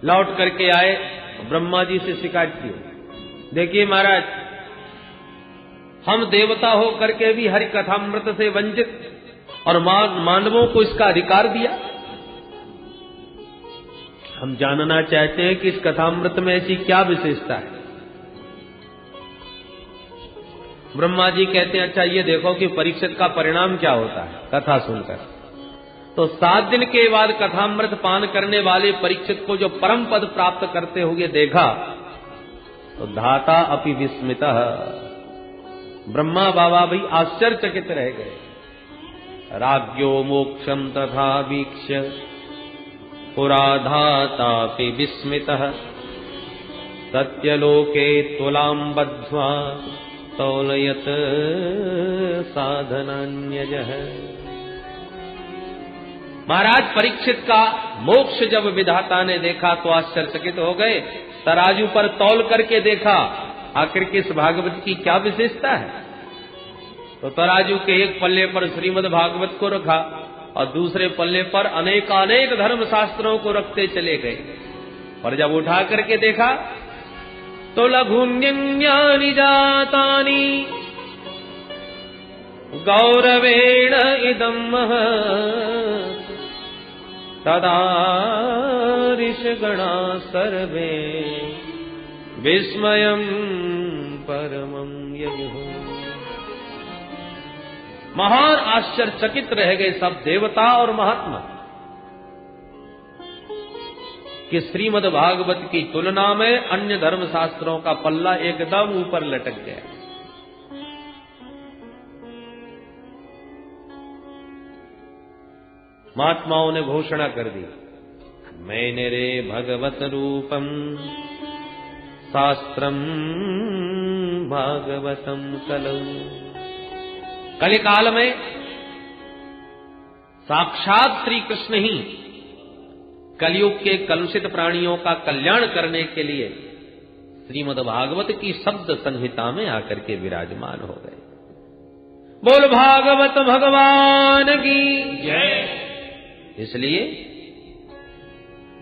लौट करके आए, ब्रह्मा जी से शिकायत की, देखिए महाराज, हम देवता हो करके भी हरि कथामृत से वंचित और मानवों को इसका अधिकार दिया। हम जानना चाहते हैं कि इस कथामृत में ऐसी क्या विशेषता है। ब्रह्मा जी कहते हैं, अच्छा ये देखो कि परीक्षित का परिणाम क्या होता है कथा सुनकर। तो 7 दिन के बाद कथामृत पान करने वाले परीक्षित को जो परम पद प्राप्त करते हुए देखा तो धाता अपि विस्मितः, ब्रह्मा बाबा भी आश्चर्यचकित रह गए। राज्ञो मोक्षम तथा वीक्ष्य पुरा धातापि विस्मितः, सत्यलोके तुलां बद्ध्वा तौलयत साधनान्यजः। महाराज परीक्षित का मोक्ष जब विधाता ने देखा तो आश्चर्यचकित हो गए। तराजू पर तौल करके देखा आखिर के इस भागवत की क्या विशेषता है। तो तराजू के एक पल्ले पर श्रीमद् भागवत को रखा और दूसरे पल्ले पर अनेकानेक धर्म शास्त्रों को रखते चले गए। और जब उठा करके देखा तो लघुन्यन्यानि जातानि गौरवेण इदं महत्, तदा ऋषिगणा सर्वे विस्मयं परमं ययुः। महान आश्चर्यचकित रह गए सब देवता और महात्मा कि श्रीमद् भागवत की तुलना में अन्य धर्म शास्त्रों का पल्ला एकदम ऊपर लटक गया। महात्माओं ने घोषणा कर दी, मैंने रे भगवत रूपम शास्त्रम भागवतम कलौ। कलिकाल में साक्षात श्री कृष्ण ही कलयुग के कलुषित प्राणियों का कल्याण करने के लिए श्रीमद् भागवत की शब्द संहिता में आकर के विराजमान हो गए। बोल भागवत भगवान की जय। इसलिए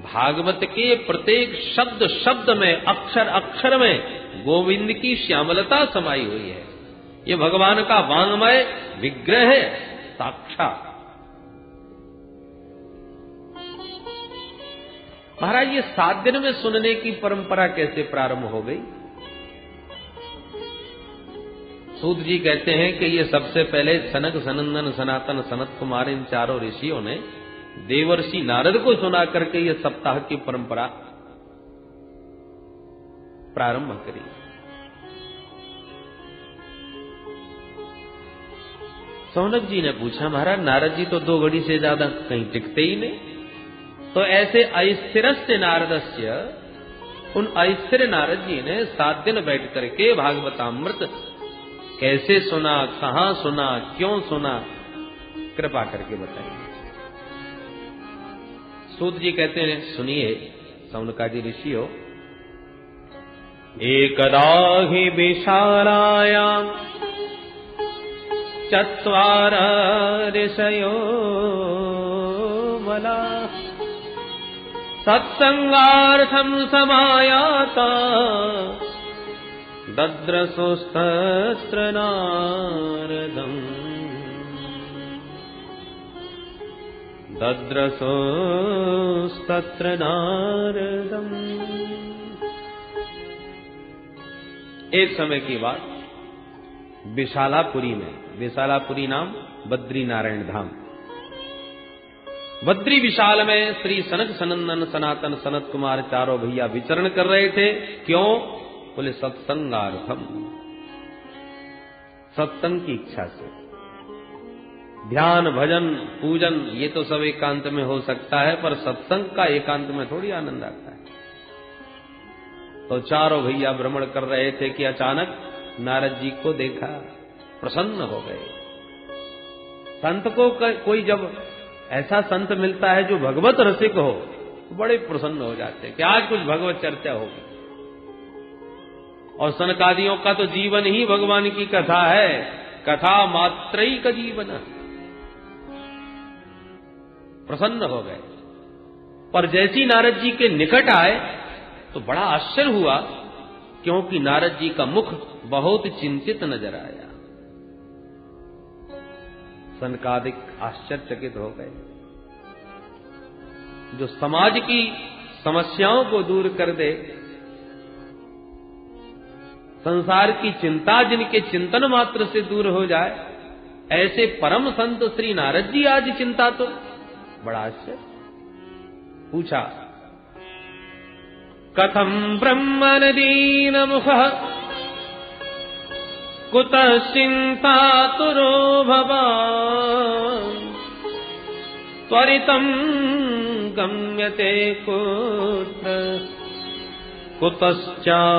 भागवत के प्रत्येक शब्द शब्द में, अक्षर अक्षर में गोविंद की श्यामलता समाई हुई है। ये भगवान का वांग्मय विग्रह है साक्षात। महाराज ये 7 दिन में सुनने की परंपरा कैसे प्रारंभ हो गई? सूत जी कहते हैं कि ये सबसे पहले सनक सनंदन सनातन सनत कुमार इन चारों ऋषियों ने देवर्षि नारद को सुना करके ये सप्ताह की परंपरा प्रारंभ करी। सौनक जी ने पूछा, महाराज नारद जी तो 2 घड़ी से ज्यादा कहीं टिकते ही नहीं। तो ऐसे अस्थिरस्य नारदस्य, उन अस्थिर नारद जी ने 7 दिन बैठ करके भागवतामृत कैसे सुना, कहां सुना, क्यों सुना, कृपा करके बताइए। सूत जी कहते हैं, सुनिए सौनकादि ऋषियों, एकदा हि विशालायां चत्वार ऋषयो बला सत्संगार्थं समायाता दद्रसोस्तत्र नारदम् दद्रसोस्तत्र नारदम्। एक समय की बात विशालापुरी में, विशालापुरी नाम बद्री नारायण धाम, बद्री विशाल में श्री सनक सनंदन सनातन सनत कुमार चारों भैया विचरण कर रहे थे। क्यों? बोले सत्संगार्थम, सत्संग की इच्छा से। ध्यान भजन पूजन ये तो सब एकांत में हो सकता है, पर सत्संग का एकांत में थोड़ी आनंद आता है। तो चारों भैया भ्रमण कर रहे थे कि अचानक नारद जी को देखा, प्रसन्न हो गए। संत को कोई जब ऐसा संत मिलता है जो भगवत रसिक हो, बड़े प्रसन्न हो जाते हैं कि आज कुछ भगवत चर्चा होगी। और सनकादियों का तो जीवन ही भगवान की कथा है, कथा मात्रई का जीवन। प्रसन्न हो गए। पर जैसी नारद जी के निकट आए तो बड़ा आश्चर्य हुआ, क्योंकि नारद जी का मुख बहुत चिंतित नजर आया। सनकादिक आश्चर्यचकित हो गए। जो समाज की समस्याओं को दूर कर दे, संसार की चिंता जिनके चिंतन मात्र से दूर हो जाए, ऐसे परम संत श्री नारद जी आज चिंता तो बड़ा आश्चर्य। पूछा, कथम ब्रह्मन् दीनमुखः कुतः चिन्तातुरो भवान् त्वरितं गम्यते कुत्र कुतश्चागमनं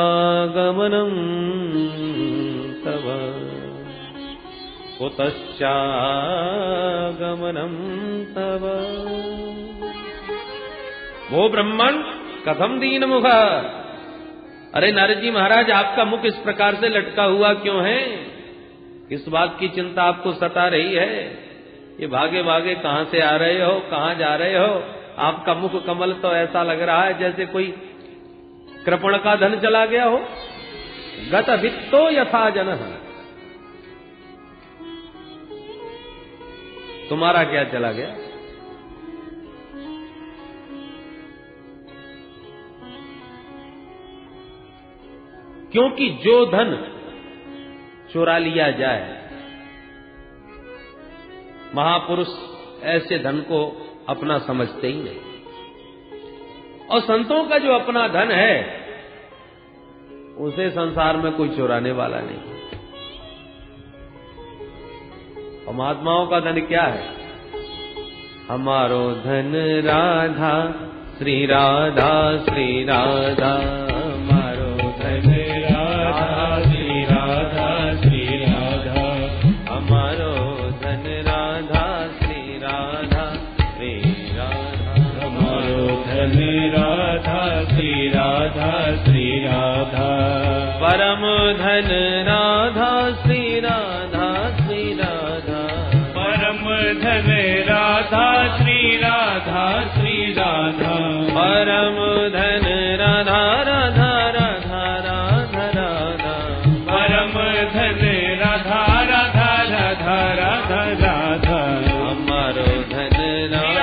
तव कुतश्चागमनं तव। वो ब्रह्मण कथम दीनमुख, अरे नारद जी महाराज आपका मुख इस प्रकार से लटका हुआ क्यों है? किस बात की चिंता आपको सता रही है? ये भागे भागे कहां से आ रहे हो, कहां जा रहे हो? आपका मुख कमल तो ऐसा लग रहा है जैसे कोई कृपण का धन चला गया हो। गत वित्तो यथा जनः, तुम्हारा क्या चला गया? क्योंकि जो धन चुरा लिया जाए, महापुरुष ऐसे धन को अपना समझते ही नहीं, और संतों का जो अपना धन है उसे संसार में कोई चुराने वाला नहीं। और महात्माओं का धन क्या है? हमारो धन राधा श्री राधा श्री राधा, हमारो धन राधा श्री राधा श्री राधा, हमारो धन राधा श्री राधा श्री राधा, हमारो धन राधा श्री राधा श्री राधा, परम धन राधा श्री राधा श्री राधा, परम धन राधा श्री राधा श्री राधा, परम धन राधा राधा राधा राधा राधा, परम धन राधा राधा राधा राधा राधा, हमारो धन राधा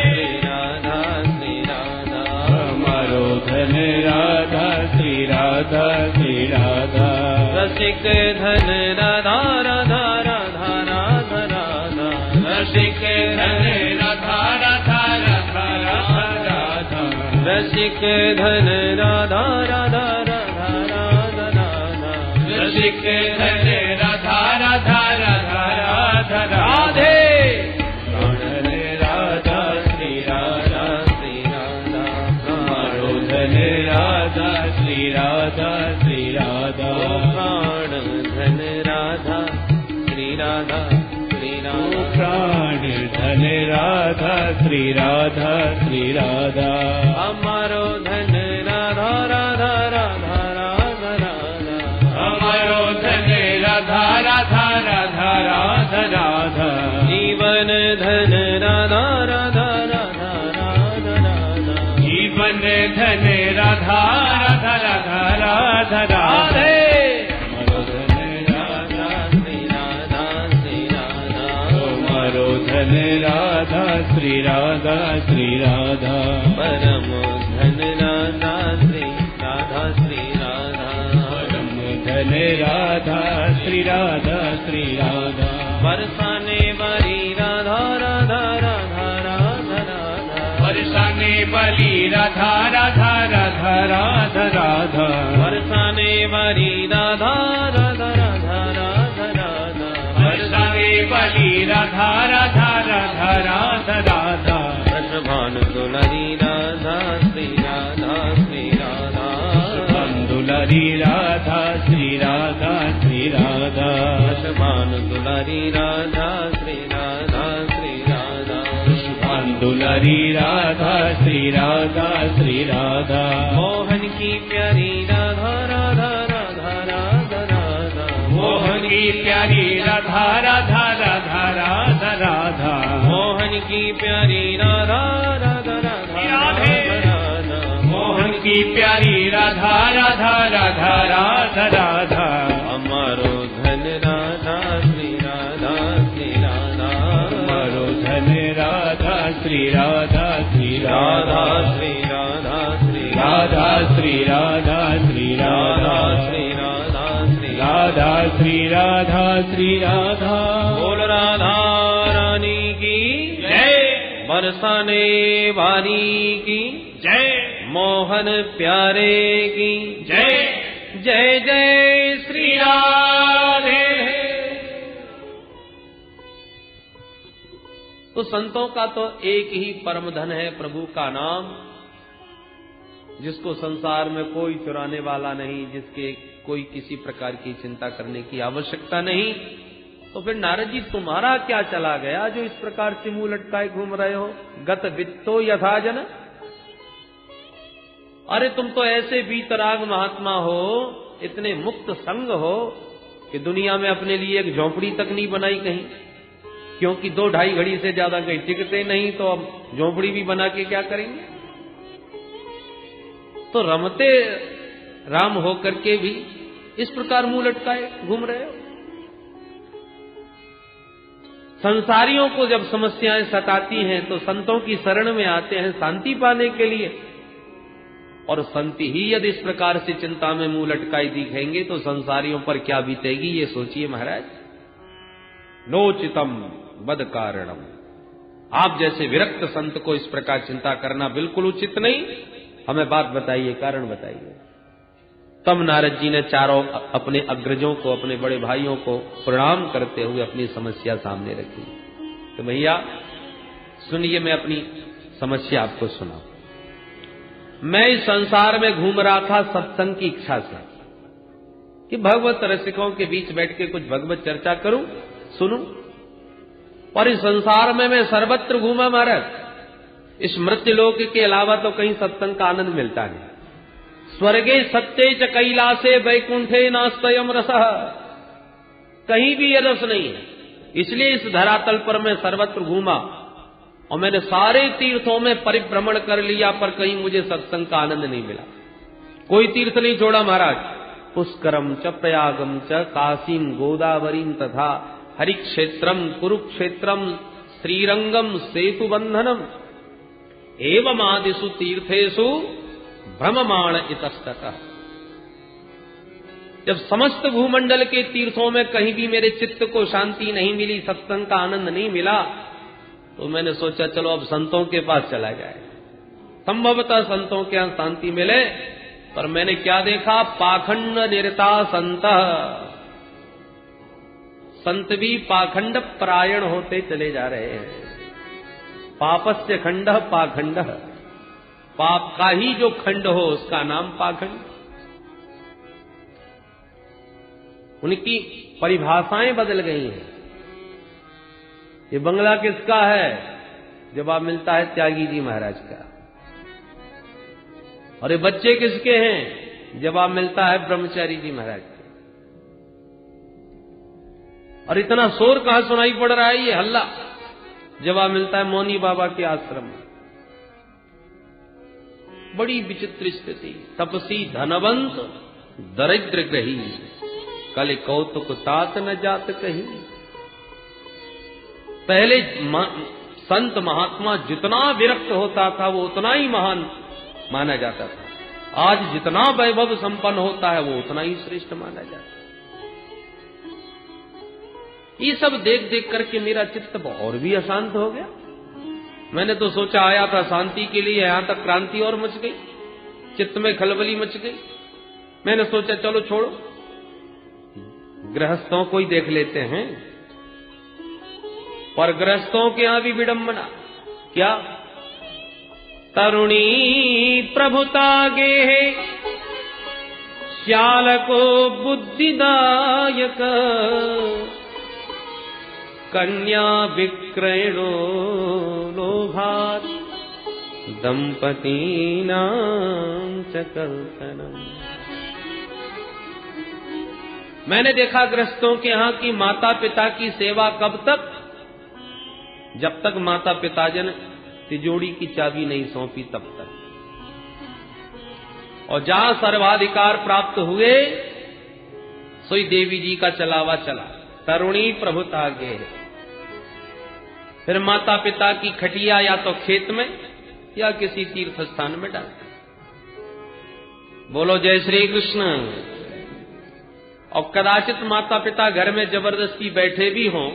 श्री राधा श्री राधा, हमारो धन राधा श्री राधा श्री राधा, रसिक धन राधा राधा राधा राधा राधा, रसिक धन राधा राधा राधा राधा राधा, रसिक धन राधा राधा राधा राधा राधा, रसिक धन राधा राधा राधा राधा राधे, राधा श्री राधा श्री राधा, हमारो धन राधा श्री राधा श्री राधा, प्राण धन राधा श्री राधा श्री राधा, प्राण धन राधा श्री राधा श्री राधा, हमारो धन राधा राधा राधा राधा राधा, हमारो धन राधा राधा राधा राधा राधा, जीवन धन राधा राधा राधा राधा राधा, जीवन धन राधा राधा राधा राधा राधे, हमारो धन राधा श्री राधा श्री राधा, हमारो धन राधा श्री राधा श्री राधा, परम धन राधा श्री राधा श्री राधा, परम धन राधा श्री राधा श्री राधा, बरसाने वाली राधा राधा राधा राधा राधा, बरसाने वाली राधा राधा राधा राधा राधा, बरसाने वाली राधा राधा राधा राधा राधा, बरसाने वाली राधा राधा राधा राधा राधा, रसभान दुलारी राधा श्री राधा श्री राधा, रसभान दुलारी राधा श्री राधा श्री राधा, रसभान दुलारी राधा श्री राधा श्री राधा, रसभान दुलारी राधा श्री राधा श्री राधा, मोहन की प्यारी राधा राधा राधा राधा राधा, मोहन की प्यारी राधा राधा राधा राधा राधा, मोहन की प्यारी राधा राधा राधा की प्यारी राधा राधा राधा राधा राधा। हमारो धन राधा श्री राधा श्री राधा, हमारो धन राधा श्री राधा श्री राधा राधा श्री राधा श्री राधा श्री राधा श्री राधा राधा श्री राधा श्री राधा श्री राधा श्री राधा। बोल राधा रानी की जय बरसाने वाली की जय मोहन प्यारे की जय जय जय श्री राधे। तो संतों का तो एक ही परम धन है प्रभु का नाम, जिसको संसार में कोई चुराने वाला नहीं, जिसके कोई किसी प्रकार की चिंता करने की आवश्यकता नहीं। तो फिर नारद जी तुम्हारा क्या चला गया जो इस प्रकार से मुंह लटकाए घूम रहे हो? गत वित्तो यथा जन, अरे तुम तो ऐसे बीतराग महात्मा हो, इतने मुक्त संग हो कि दुनिया में अपने लिए एक झोंपड़ी तक नहीं बनाई कहीं, क्योंकि 2-2.5 घड़ी से ज्यादा कहीं टिकते नहीं, तो अब झोंपड़ी भी बना के क्या करेंगे? तो रमते राम होकर के भी इस प्रकार मुंह लटकाए घूम रहे हो। संसारियों को जब समस्याएं सताती हैं तो संतों की शरण में आते हैं शांति पाने के लिए, और संत ही यदि इस प्रकार से चिंता में मुंह लटकाई दिखेंगे तो संसारियों पर क्या बीतेगी, ये सोचिए महाराज। नोचितम बद कारणम, आप जैसे विरक्त संत को इस प्रकार चिंता करना बिल्कुल उचित नहीं। हमें बात बताइए, कारण बताइए। तब नारद जी ने चारों अपने अग्रजों को, अपने बड़े भाइयों को प्रणाम करते हुए अपनी समस्या सामने रखी। तो भैया सुनिए, मैं अपनी समस्या आपको सुना। मैं इस संसार में घूम रहा था सत्संग की इच्छा से कि भगवत रसिकों के बीच बैठ के कुछ भगवत चर्चा करूं, सुनूं, और इस संसार में मैं सर्वत्र घूमा महाराज। इस मृत्यु लोक के अलावा तो कहीं सत्संग का आनंद मिलता नहीं। स्वर्गे सत्ये च कैलासे वैकुंठे नास्तयम रसः, कहीं भी ये रस नहीं है। इसलिए इस धरातल पर मैं सर्वत्र घूमा और मैंने सारे तीर्थों में परिभ्रमण कर लिया, पर कहीं मुझे सत्संग का आनंद नहीं मिला। कोई तीर्थ नहीं छोड़ा महाराज। पुष्करम च प्रयागम च काशीम गोदावरीम तथा हरिक्षेत्रम कुरुक्षेत्रम श्रीरंगम सेतुबंधनम एवं आदिषु तीर्थेषु भ्रममाण इतस्ततः। जब समस्त भूमंडल के तीर्थों में कहीं भी मेरे चित्त को शांति नहीं मिली, सत्संग का आनंद नहीं मिला, तो मैंने सोचा चलो अब संतों के पास चला जाए, संभवतः संतों के यहां शांति मिले। पर मैंने क्या देखा? पाखंड निरता संत, संत भी पाखंड परायण होते चले जा रहे हैं। पापस्य खंड पाखंड, पाप का ही जो खंड हो उसका नाम पाखंड। उनकी परिभाषाएं बदल गई हैं। ये बंगला किसका है? जवाब मिलता है त्यागी जी महाराज का। और ये बच्चे किसके हैं? जवाब मिलता है ब्रह्मचारी जी महाराज के। और इतना शोर कहां सुनाई पड़ रहा है, ये हल्ला? जवाब मिलता है मौनी बाबा के आश्रम में। बड़ी विचित्र स्थिति। तपसी धनवंत दरिद्र ग्रही, कल कौतुक तात न जात कही। पहले संत महात्मा जितना विरक्त होता था वो उतना ही महान माना जाता था। आज जितना वैभव संपन्न होता है वो उतना ही श्रेष्ठ माना जाता है। ये सब देख देख करके मेरा चित्त और भी अशांत हो गया। मैंने तो सोचा आया था शांति के लिए, यहां तक क्रांति और मच गई, चित्त में खलबली मच गई। मैंने सोचा चलो छोड़ो, गृहस्थों को ही देख लेते हैं। पर गृहस्थों के यहां भी विडंबना। क्या? तरुणी प्रभुता गे श्याल को बुद्धिदायक, कन्या विक्रयणो लोभात् दंपतीनां च कल्पनम्। मैंने देखा गृहस्थों के यहां की माता पिता की सेवा कब तक? जब तक माता पिताजन तिजोरी की चाबी नहीं सौंपी तब तक। और जहां सर्वाधिकार प्राप्त हुए सोई देवी जी का चलावा चला, तरुणी प्रभुता गे। फिर माता पिता की खटिया या तो खेत में या किसी तीर्थ स्थान में डाल। बोलो जय श्री कृष्ण। और कदाचित माता पिता घर में जबरदस्ती बैठे भी हों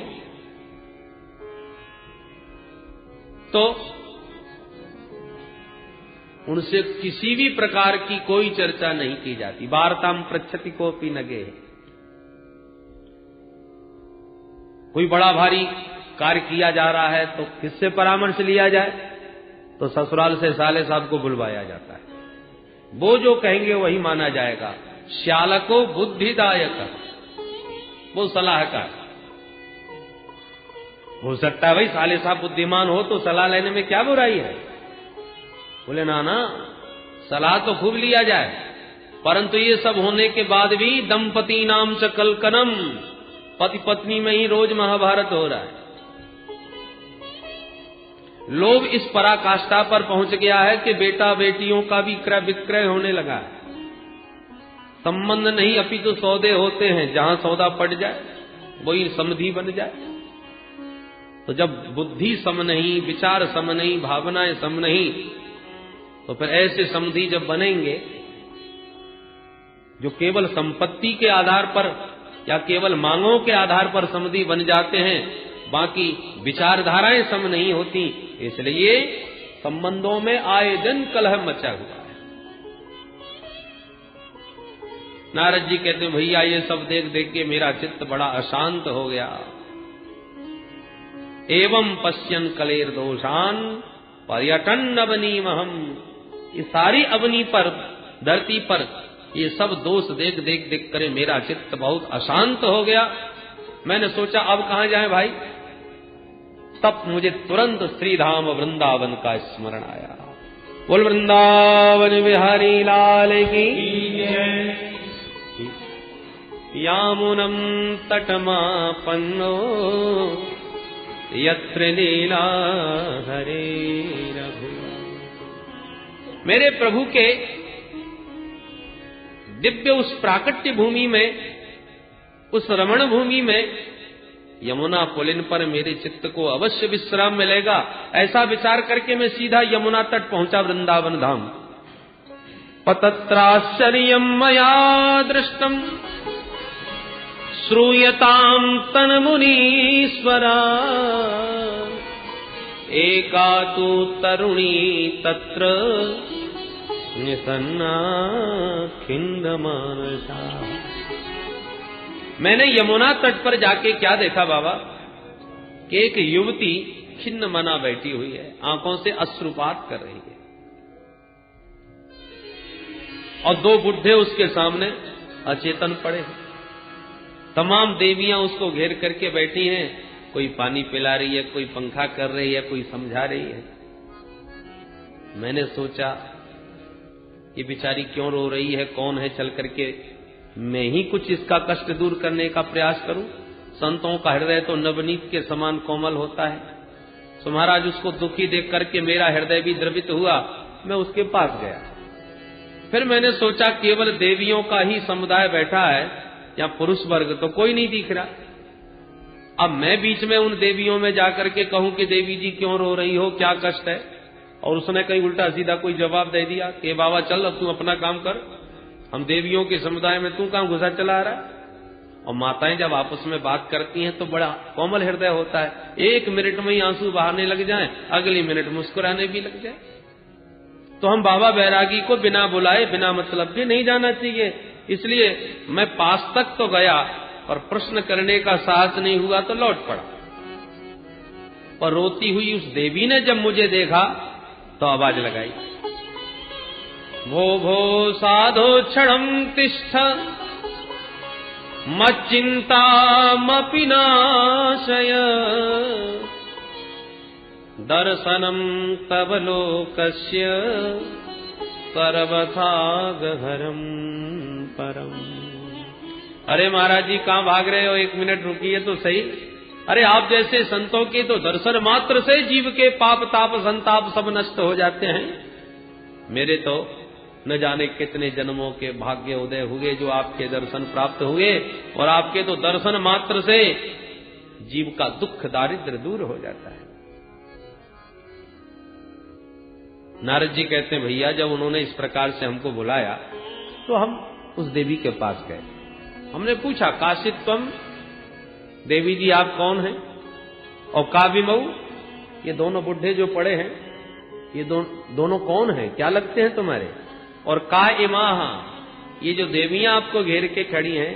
तो उनसे किसी भी प्रकार की कोई चर्चा नहीं की जाती। वार्ताम पृच्छति कोपि नगे। कोई बड़ा भारी कार्य किया जा रहा है तो किससे परामर्श लिया जाए? तो ससुराल से साले साहब को बुलवाया जाता है, वो जो कहेंगे वही माना जाएगा। श्यालको बुद्धिदायक, वो सलाहकार। हो सकता है भाई साले साहब बुद्धिमान हो तो सलाह लेने में क्या बुराई है। बोले ना, सलाह तो खूब लिया जाए, परंतु ये सब होने के बाद भी दंपति नाम च कलकनम, पति पत्नी में ही रोज महाभारत हो रहा है। लोभ इस पराकाष्ठा पर पहुंच गया है कि बेटा बेटियों का भी क्रय विक्रय होने लगा है। संबंध नहीं अपितु सौदे होते हैं, जहां सौदा पड़ जाए वही समधि बन जाए। तो जब बुद्धि सम नहीं, विचार सम नहीं, भावनाएं सम नहीं, तो फिर ऐसे समधि जब बनेंगे जो केवल संपत्ति के आधार पर या केवल मांगों के आधार पर समधि बन जाते हैं, बाकी विचारधाराएं सम नहीं होती, इसलिए संबंधों में आए दिन कलह मचा हुआ है। नारद जी कहते हैं भैया ये सब देख देख के मेरा चित्त बड़ा अशांत हो गया। एवं पश्यन कलेर दोषान पर्यटन अवनी महम। ये सारी अवनी पर, धरती पर ये सब दोष देख देख देख करे मेरा चित्त बहुत अशांत हो गया। मैंने सोचा अब कहां जाए भाई। तब मुझे तुरंत श्रीधाम वृंदावन का स्मरण आया। बोल वृंदावन बिहारी लाल की। यामुनम तटमापन्नो यत्र लीला हरे रघु। मेरे प्रभु के दिव्य उस प्राकट्य भूमि में, उस रमण भूमि में, यमुना पुलिन पर मेरे चित्त को अवश्य विश्राम मिलेगा, ऐसा विचार करके मैं सीधा यमुना तट पहुंचा, वृंदावन धाम। पतत्राश्चर्यम् मया दृष्टम् श्रूयताम् तन्मुनीश्वरा। एका तु तरुणी तत्र निसन्ना खिन्नमानसा। मैंने यमुना तट पर जाके क्या देखा बाबा कि एक युवती खिन्न मना बैठी हुई है, आंखों से अश्रुपात कर रही है, और दो बुढ़े उसके सामने अचेतन पड़े हैं। तमाम देवियां उसको घेर करके बैठी हैं, कोई पानी पिला रही है, कोई पंखा कर रही है, कोई समझा रही है। मैंने सोचा ये बेचारी क्यों रो रही है, कौन है, चल करके मैं ही कुछ इसका कष्ट दूर करने का प्रयास करूं। संतों का हृदय तो नवनीत के समान कोमल होता है। सो महाराज उसको दुखी देख करके मेरा हृदय भी द्रवित हुआ, मैं उसके पास गया। फिर मैंने सोचा केवल देवियों का ही समुदाय बैठा है, या पुरुष वर्ग तो कोई नहीं दिख रहा। अब मैं बीच में उन देवियों में जाकर के कहूं कि देवी जी क्यों रो रही हो, क्या कष्ट है, और उसने कहीं उल्टा सीधा कोई जवाब दे दिया कि बाबा चल अब तू अपना काम कर, हम देवियों के समुदाय में तू कहां घुसा चला रहा है। और माताएं जब आपस में बात करती हैं तो बड़ा कोमल हृदय होता है, एक मिनट में ही आंसू बहाने लग जाए, अगली मिनट मुस्कुराने भी लग जाए। तो हम बाबा बैरागी को बिना बुलाए, बिना मतलब के नहीं जाना चाहिए। इसलिए मैं पास तक तो गया, पर प्रश्न करने का साहस नहीं हुआ तो लौट पड़ा। और रोती हुई उस देवी ने जब मुझे देखा तो आवाज लगाई, भो भो साधो क्षणं तिष्ठ मच्चिन्तामपि नाशय दर्शनं तव लोकस्य सर्वथा गहरं परम। अरे महाराज जी कहां भाग रहे हो, एक मिनट रुकिए तो सही। अरे आप जैसे संतों के तो दर्शन मात्र से जीव के पाप ताप संताप सब नष्ट हो जाते हैं। मेरे तो न जाने कितने जन्मों के भाग्य उदय हुए जो आपके दर्शन प्राप्त हुए, और आपके तो दर्शन मात्र से जीव का दुख दारिद्र्य दूर हो जाता है। नारद जी कहते हैं, भैया जब उन्होंने इस प्रकार से हमको बुलाया तो हम उस देवी के पास गए। हमने पूछा, काशित्वम, देवी जी आप कौन हैं? और काविमऊ, ये दोनों बुढ़े जो पड़े हैं ये दोनों कौन हैं, क्या लगते हैं तुम्हारे? और का इमाहा, ये जो देवियां आपको घेर के खड़ी हैं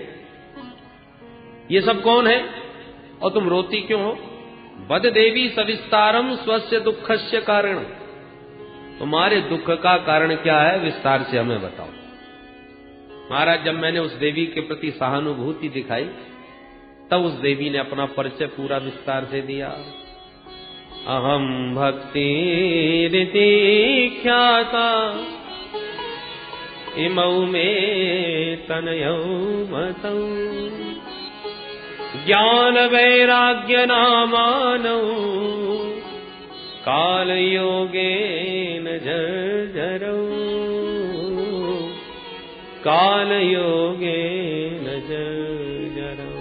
ये सब कौन है और तुम रोती क्यों हो? बद देवी सविस्तारम स्वस्य दुखस्य कारण, तुम्हारे दुख का कारण क्या है, विस्तार से हमें बताओ। महाराज जब मैंने उस देवी के प्रति सहानुभूति दिखाई तब उस देवी ने अपना परिचय पूरा विस्तार से दिया। अहम भक्ति रीति ख्याता इमौ में तनयौ मतौ, ज्ञान वैराग्य नामानौ काल योगेन जर्जरौ, काल योगेन जर्जरौ।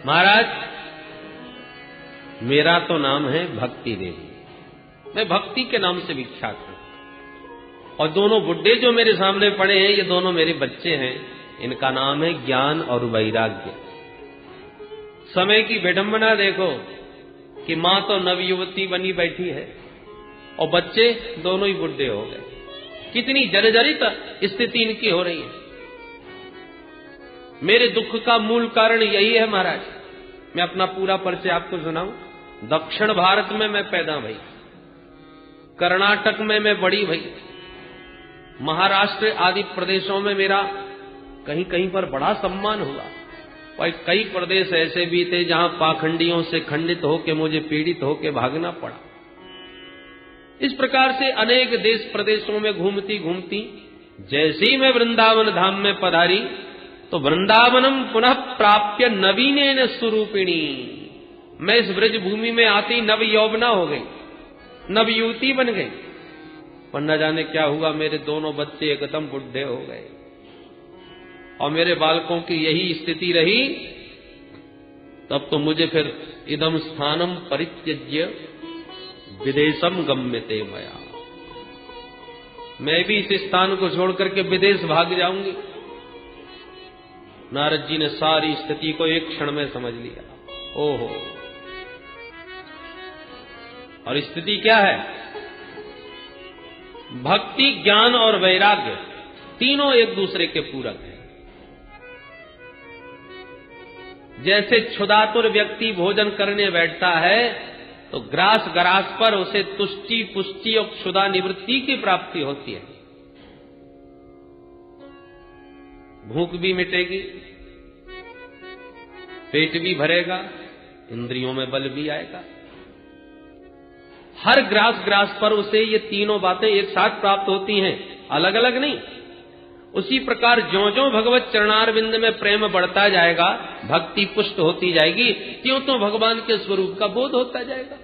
महाराज मेरा तो नाम है भक्ति देवी, मैं भक्ति के नाम से विख्यात हूं, और दोनों बुड्ढे जो मेरे सामने पड़े हैं ये दोनों मेरे बच्चे हैं, इनका नाम है ज्ञान और वैराग्य। समय की विडंबना देखो कि मां तो नवयुवती बनी बैठी है और बच्चे दोनों ही बुड्ढे हो गए। कितनी जर्जरित स्थिति इनकी हो रही है। मेरे दुख का मूल कारण यही है महाराज। मैं अपना पूरा परिचय आपको सुनाऊं। दक्षिण भारत में मैं पैदा भई, कर्नाटक में मैं बड़ी भई, महाराष्ट्र आदि प्रदेशों में मेरा कहीं कहीं पर बड़ा सम्मान हुआ, और कई प्रदेश ऐसे भी थे जहां पाखंडियों से खंडित होकर मुझे पीड़ित होकर भागना पड़ा। इस प्रकार से अनेक देश प्रदेशों में घूमती घूमती जैसे ही मैं वृंदावन धाम में पधारी तो वृंदावनम पुनः प्राप्य नवीनेन स्वरूपिणी, मैं इस ब्रज भूमि में आती नव यौवना हो गई, नवयुवती बन गई। पर न जाने क्या हुआ, मेरे दोनों बच्चे एकदम बुढ़े हो गए और मेरे बालकों की यही स्थिति रही। तब तो मुझे फिर इदम स्थानम परित्यज्य विदेशम गम्यते मया, मैं भी इस स्थान को छोड़ करके विदेश भाग जाऊंगी। नारद जी ने सारी स्थिति को एक क्षण में समझ लिया। ओहो, और स्थिति क्या है? भक्ति, ज्ञान और वैराग्य तीनों एक दूसरे के पूरक हैं। जैसे क्षुधातुर व्यक्ति भोजन करने बैठता है तो ग्रास ग्रास पर उसे तुष्टि पुष्टि और क्षुधा निवृत्ति की प्राप्ति होती है, भूख भी मिटेगी, पेट भी भरेगा, इंद्रियों में बल भी आएगा। हर ग्रास ग्रास पर उसे ये तीनों बातें एक साथ प्राप्त होती हैं, अलग अलग नहीं। उसी प्रकार ज्यों ज्यों भगवत चरणारविंद में प्रेम बढ़ता जाएगा, भक्ति पुष्ट होती जाएगी, त्यों त्यों भगवान के स्वरूप का बोध होता जाएगा।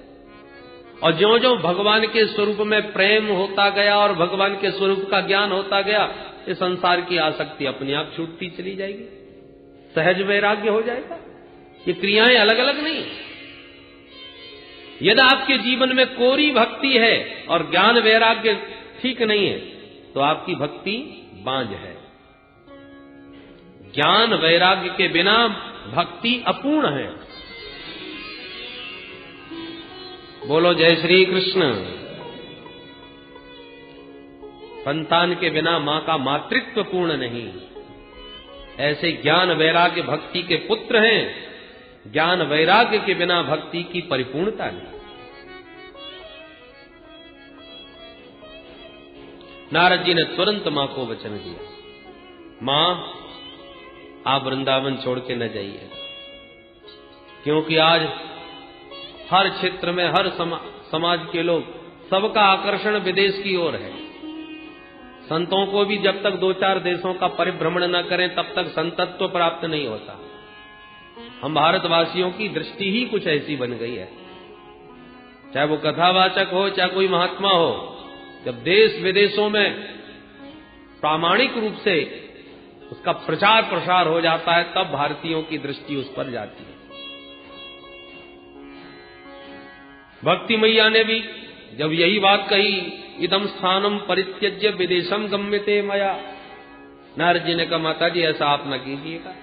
और ज्यों ज्यों भगवान के स्वरूप में प्रेम होता गया और भगवान के स्वरूप का ज्ञान होता गया, ये संसार की आसक्ति अपने आप छूटती चली जाएगी, सहज वैराग्य हो जाएगा। ये क्रियाएं अलग अलग नहीं। यदि आपके जीवन में कोरी भक्ति है और ज्ञान वैराग्य ठीक नहीं है तो आपकी भक्ति बांझ है। ज्ञान वैराग्य के बिना भक्ति अपूर्ण है। बोलो जय श्री कृष्ण। संतान के बिना मां का मातृत्व पूर्ण नहीं। ऐसे ज्ञान वैराग्य भक्ति के पुत्र हैं। ज्ञान वैराग्य के बिना भक्ति की परिपूर्णता नहीं। नारद जी ने तुरंत मां को वचन दिया, मां आप वृंदावन छोड़ के न जाइए, क्योंकि आज हर क्षेत्र में हर समाज के लोग, सबका आकर्षण विदेश की ओर है। संतों को भी जब तक 2-4 देशों का परिभ्रमण न करें तब तक संतत्व प्राप्त नहीं होता। हम भारतवासियों की दृष्टि ही कुछ ऐसी बन गई है, चाहे वो कथावाचक हो चाहे कोई महात्मा हो, जब देश विदेशों में प्रामाणिक रूप से उसका प्रचार प्रसार हो जाता है, तब भारतीयों की दृष्टि उस पर जाती है। भक्ति मैया ने भी जब यही बात कही, इदम स्थानम परित्यज्य विदेशम गम्यते मया, नारद जी ने कहा माता जी ऐसा आप न कीजिएगा।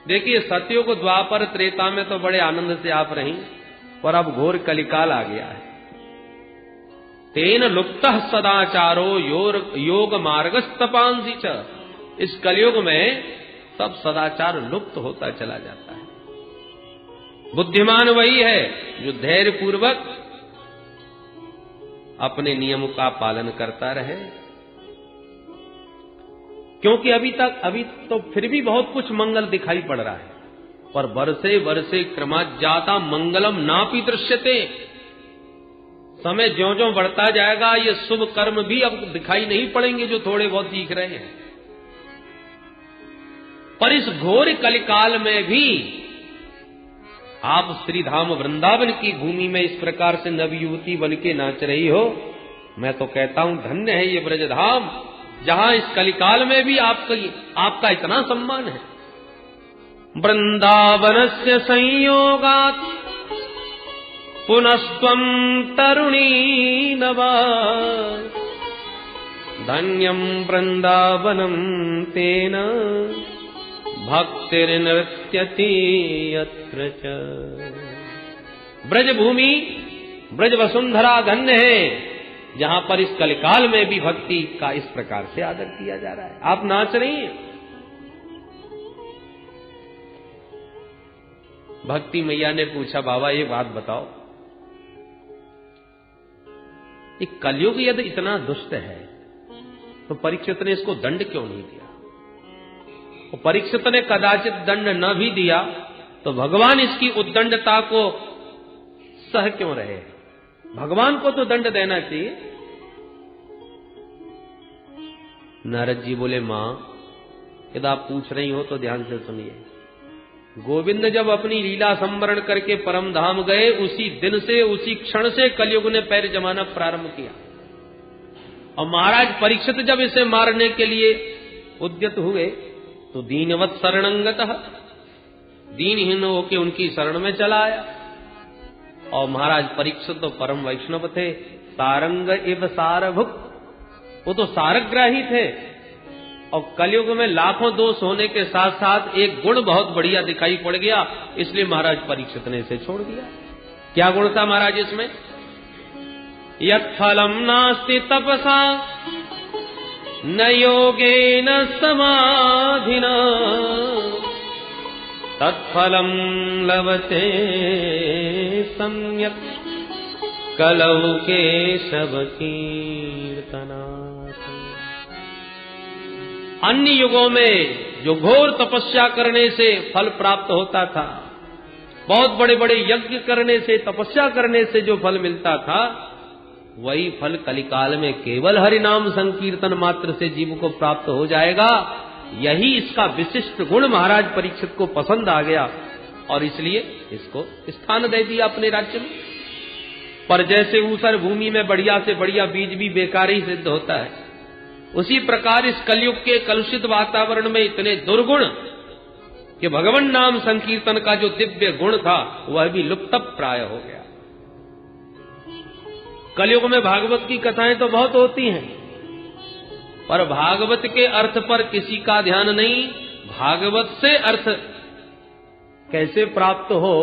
देखिए सत्यों को द्वापर त्रेता में तो बड़े आनंद से आप रही, पर अब घोर कलिकाल आ गया है। तेन लुप्तः सदाचारो योग मार्गस्तपांसी च, इस कलयुग में सब सदाचार लुप्त होता चला जाता है। बुद्धिमान वही है जो धैर्य पूर्वक अपने नियम का पालन करता रहे, क्योंकि अभी तो फिर भी बहुत कुछ मंगल दिखाई पड़ रहा है, पर वर्षे वर्षे क्रमाज्ञाता मंगलम नापि दृश्यते। समय ज्यों ज्यों बढ़ता जाएगा ये शुभ कर्म भी अब दिखाई नहीं पड़ेंगे जो थोड़े बहुत दिख रहे हैं। पर इस घोर कलिकाल में भी आप श्रीधाम वृंदावन की भूमि में इस प्रकार से नव युवती बन के नाच रही हो, मैं तो कहता हूं धन्य है ये ब्रजधाम, जहां इस कलिकाल में भी आपका इतना सम्मान है। वृंदावनस्य संयोगात् पुनस्त्वं तरुणी नवा, धन्यं वृंदावनं तेन भक्तिर्नृत्यति यत्र च। ब्रजभूमि ब्रज वसुंधरा धन्य है, जहां पर इस कलिकाल में भी भक्ति का इस प्रकार से आदर किया जा रहा है। आप नाच रही हैं। भक्ति मैया ने पूछा बाबा ये बात बताओ, ये कलयुग यदि इतना दुष्ट है तो परीक्षित ने इसको दंड क्यों नहीं दिया? तो परीक्षित ने कदाचित दंड न भी दिया तो भगवान इसकी उद्दंडता को सह क्यों रहे? भगवान को तो दंड देना चाहिए। नारद जी बोले मां यदि आप पूछ रही हो तो ध्यान से सुनिए। गोविंद जब अपनी लीला संवरण करके परम धाम गए, उसी दिन से उसी क्षण से कलयुग ने पैर जमाना प्रारंभ किया। और महाराज परीक्षित जब इसे मारने के लिए उद्यत हुए तो दीनवत शरणंगतः, दीनहीन होके उनकी शरण में चला आया। और महाराज परीक्षित तो परम वैष्णव थे, सारंग इव सारभुक, वो तो सारग्राही थे। और कलयुग में लाखों दोष होने के साथ साथ एक गुण बहुत बढ़िया दिखाई पड़ गया, इसलिए महाराज परीक्षित ने इसे छोड़ दिया। क्या गुण था महाराज इसमें? यत् फलम नास्ति तपसा न योगेन समाधिना, तत्फलम लभते सम्यक् कलौ केशव कीर्तना। अन्य युगों में जो घोर तपस्या करने से फल प्राप्त होता था, बहुत बड़े बड़े यज्ञ करने से, तपस्या करने से जो फल मिलता था, वही फल कलिकाल में केवल हरि नाम संकीर्तन मात्र से जीव को प्राप्त हो जाएगा। यही इसका विशिष्ट गुण महाराज परीक्षित को पसंद आ गया और इसलिए इसको स्थान दे दिया अपने राज्य में। पर जैसे ऊसर भूमि में बढ़िया से बढ़िया बीज भी बेकार ही सिद्ध होता है, उसी प्रकार इस कलयुग के कलुषित वातावरण में इतने दुर्गुण कि भगवान नाम संकीर्तन का जो दिव्य गुण था वह भी लुप्त प्राय हो गया। कलयुग में भागवत की कथाएं तो बहुत होती हैं, पर भागवत के अर्थ पर किसी का ध्यान नहीं। भागवत से अर्थ कैसे प्राप्त हो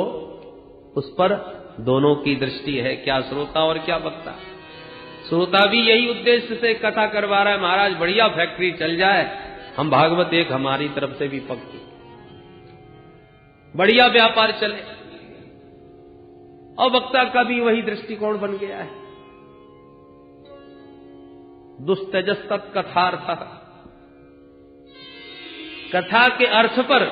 उस पर दोनों की दृष्टि है, क्या श्रोता और क्या वक्ता। श्रोता भी यही उद्देश्य से कथा करवा रहा है, महाराज बढ़िया फैक्ट्री चल जाए, हम भागवत एक हमारी तरफ से भी पक्की, बढ़िया व्यापार चले। और वक्ता का भी वही दृष्टिकोण बन गया है। दुस्तजस्तत् कथार्थ, कथा के अर्थ पर,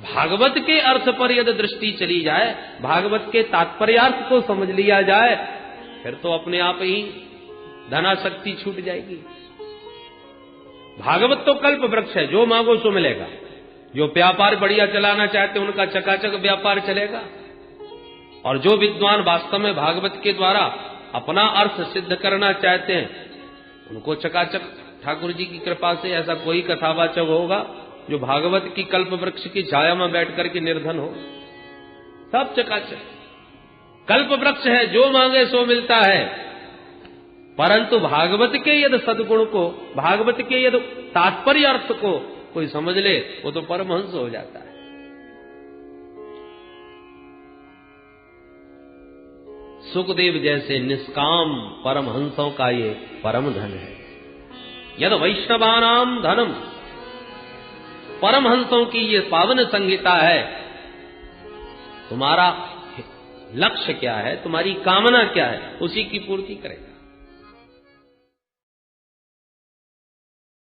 भागवत के अर्थ पर यदि दृष्टि चली जाए, भागवत के तात्पर्यार्थ को समझ लिया जाए, फिर तो अपने आप ही धनाशक्ति छूट जाएगी। भागवत तो कल्प वृक्ष है, जो मांगो सो मिलेगा। जो व्यापार बढ़िया चलाना चाहते उनका चकाचक व्यापार चलेगा। और जो विद्वान वास्तव में भागवत के द्वारा अपना अर्थ सिद्ध करना चाहते हैं, उनको चकाचक ठाकुर जी की कृपा से ऐसा कोई कथावाचक होगा जो भागवत की कल्प वृक्ष की छाया में बैठ करके निर्धन हो। सब चकाचक कल्प वृक्ष है, जो मांगे सो मिलता है। परंतु भागवत के यदि सद्गुण को, भागवत के यदि तात्पर्य अर्थ को कोई समझ ले, वो तो परमहंस हो जाता है। सुखदेव जैसे निष्काम परमहंसों का ये परम धन है। यद वैष्णवानाम धनम, परमहंसों की ये पावन संहिता है। तुम्हारा लक्ष्य क्या है, तुम्हारी कामना क्या है, उसी की पूर्ति करें।